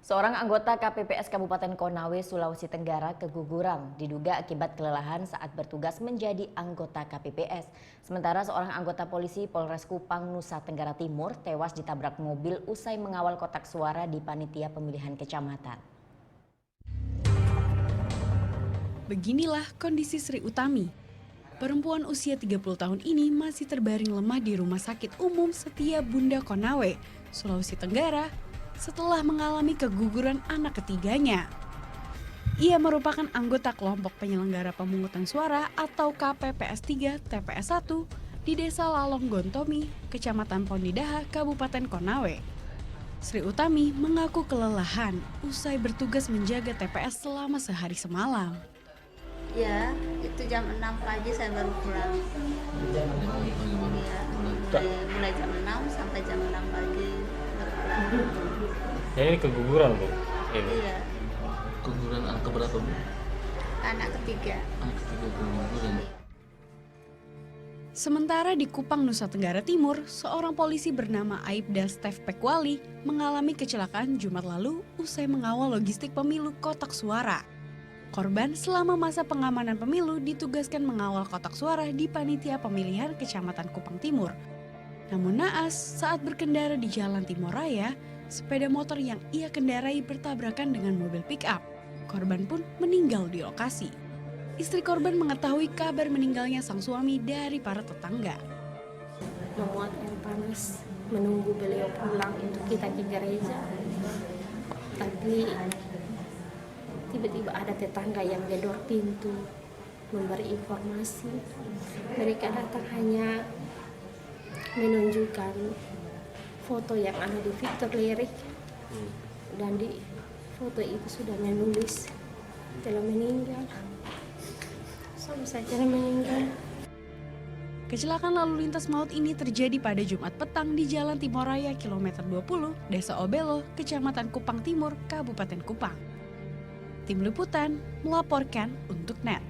Seorang anggota KPPS Kabupaten Konawe, Sulawesi Tenggara keguguran diduga akibat kelelahan saat bertugas menjadi anggota KPPS. Sementara seorang anggota polisi Polres Kupang, Nusa Tenggara Timur tewas ditabrak mobil usai mengawal kotak suara di panitia pemilihan kecamatan. Beginilah kondisi Sri Utami. Perempuan usia 30 tahun ini masih terbaring lemah di Rumah Sakit Umum Setia Bunda Konawe, Sulawesi Tenggara, setelah mengalami keguguran anak ketiganya. Ia merupakan anggota kelompok penyelenggara pemungutan suara atau KPPS 3 TPS 1 di Desa Lalong Gontomi, Kecamatan Pondidaha, Kabupaten Konawe. Sri Utami mengaku kelelahan usai bertugas menjaga TPS selama sehari semalam. Ya, itu jam 6 pagi saya baru pulang. Ya, mulai jam 6 sampai jam 6 pagi baru pulang. Ya ini keguguran Bu? Iya, Keguguran anak keberapa Bu? anak ketiga. Anak ketiga keguguran. Sementara di Kupang, Nusa Tenggara Timur, seorang polisi bernama Aibda Stef Pekwali mengalami kecelakaan Jumat lalu usai mengawal logistik pemilu kotak suara. Korban selama masa pengamanan pemilu ditugaskan mengawal kotak suara di panitia pemilihan Kecamatan Kupang Timur. Namun naas saat berkendara di Jalan Timur Raya, sepeda motor yang ia kendarai bertabrakan dengan mobil pick-up. Korban pun meninggal di lokasi. Istri korban mengetahui kabar meninggalnya sang suami dari para tetangga. Memuat air panas, menunggu beliau pulang untuk kita ke gereja. Tapi tiba-tiba ada tetangga yang gedor pintu, memberi informasi. Mereka datang hanya menunjukkan foto yang ada di Victor Lirik, dan di foto itu sudah menulis telah meninggal. Suami saya telah meninggal. Kecelakaan lalu lintas maut ini terjadi pada Jumat petang di Jalan Timur Raya kilometer 20, Desa Obelo, Kecamatan Kupang Timur, Kabupaten Kupang. Tim Liputan melaporkan untuk NET.